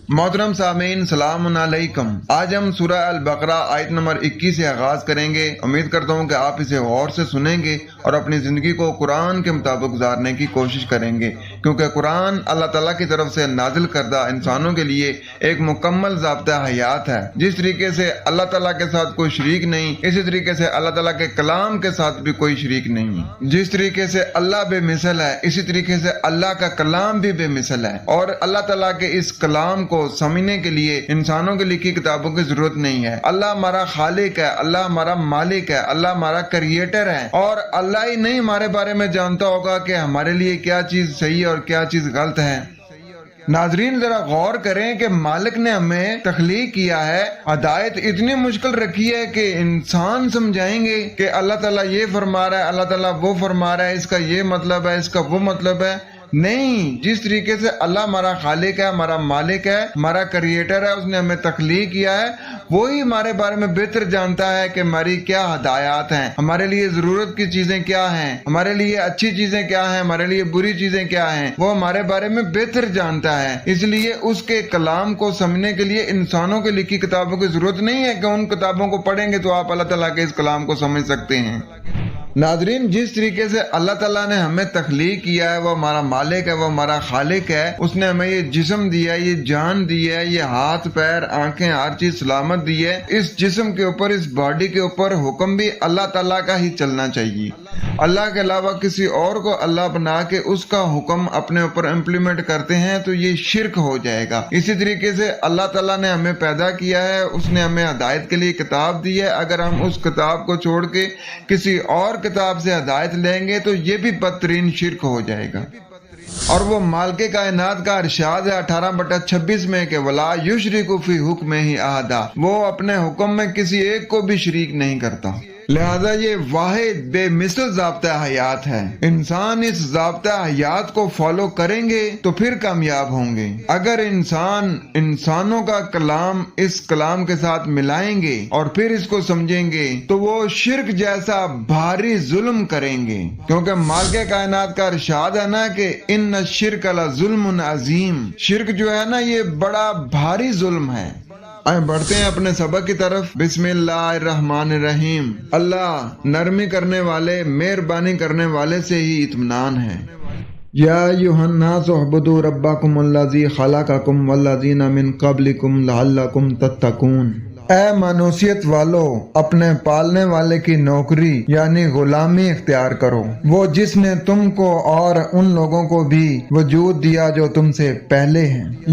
मोहतरम सामीन सलाम अलैकुम। आज हम सूरह अल-बकरा आयत नंबर 21 से आगाज करेंगे। उम्मीद करता हूँ कि आप इसे गौर से सुनेंगे और अपनी जिंदगी को कुरान के मुताबिक गुजारने की कोशिश करेंगे, क्योंकि कुरान अल्लाह ताला की तरफ से नाजिल करदा इंसानों के लिए एक मुकम्मल ज़ाब्ता हयात है। जिस तरीके से अल्लाह ताला के साथ कोई शरीक नहीं, इसी तरीके से अल्लाह ताला के कलाम के साथ भी कोई शरीक नहीं। जिस तरीके से अल्लाह बेमिसल है, इसी तरीके से अल्लाह का कलाम भी बेमिसल है। और अल्लाह ताला के इस कलाम को समझने के लिए इंसानों की लिखी किताबों की जरूरत नहीं है। अल्लाह हमारा खालिक है, अल्लाह हमारा मालिक है, अल्लाह हमारा क्रिएटर है, और अल्लाह ही नहीं हमारे बारे में जानता होगा कि हमारे लिए क्या चीज सही और क्या चीज गलत है। नाजरीन, जरा गौर करें कि मालिक ने हमें तख्लीक किया है, हिदायत इतनी मुश्किल रखी है कि इंसान समझाएंगे कि अल्लाह ताला ये फरमा रहा है, अल्लाह ताला वो फरमा रहा है, इसका ये मतलब है, इसका वो मतलब है। नहीं, जिस तरीके से अल्लाह हमारा खालिक है, हमारा मालिक है, हमारा क्रिएटर है, उसने हमें तख्लीक किया है, वही हमारे बारे में बेहतर जानता है कि हमारी क्या हदायत हैं, हमारे लिए जरूरत की चीजें क्या हैं, हमारे लिए अच्छी चीजें क्या हैं, हमारे लिए बुरी चीजें क्या हैं, वो हमारे बारे में बेहतर जानता है। इसलिए उसके कलाम को समझने के लिए इंसानों की लिखी किताबों की जरूरत नहीं है कि उन किताबों को पढ़ेंगे तो आप अल्लाह ताला के इस कलाम को समझ सकते हैं। नाजरीन, जिस तरीके से अल्लाह ताला ने हमें तख्लीक किया है, वो हमारा मालिक है, वो हमारा खालिक है। उसने हमें ये जिस्म दिया है, ये जान दी है, ये हाथ पैर आंखें हर चीज सलामत दी है। इस जिस्म के ऊपर, इस बॉडी के ऊपर हुक्म भी अल्लाह ताला का ही चलना चाहिए। अल्लाह के अलावा किसी और को अल्लाह बना के उसका हुक्म अपने ऊपर इम्प्लीमेंट करते हैं तो ये शिर्क हो जाएगा। इसी तरीके से अल्लाह ताला ने हमें पैदा किया है, उसने हमें हिदायत के लिए किताब दी है। अगर हम उस किताब को छोड़ के किसी और किताब से हिदायत लेंगे तो ये भी बदतरीन शिर्क हो जाएगा। और वो मालिक कायनात का इरशाद है 18/26 में कि वला युशरिकु फी हुक्मिही ही अहदा, वो अपने हुक्म में किसी एक को भी शरीक नहीं करता। लिहाजा ये वाहिद बेमिसल ज़ाब्ता हयात है। इंसान इस ज़ाब्ता हयात को फॉलो करेंगे तो फिर कामयाब होंगे। अगर इंसानों का कलाम इस कलाम के साथ मिलाएंगे और फिर इसको समझेंगे तो वो शिर्क जैसा भारी जुल्म करेंगे, क्योंकि मालिक कायनात का इरशाद है ना कि इन्न शिर्क लजुल्मुन अजीम। शिर्क जो है ना, ये बड़ा भारी जुल्म है। आए बढ़ते हैं अपने सबक की तरफ। बिस्मिल्लाहिर्रहमानिर्रहीम। अल्लाह नरमी करने वाले, मेहरबानी करने वाले से ही इत्मीनान है। या अय्युहन्नास उअ्बुदू रब्बकुमुल्लज़ी खलक़कुम वल्लज़ीना मिन क़ब्लिकुम लअल्लकुम तत्तक़ून। ऐ मानूसियत वालो, अपने पालने वाले की नौकरी यानी गुलामी इख्तियार करो, वो जिसने तुमको और उन लोगों को भी वजूद दिया जो तुमसे पहले हैं।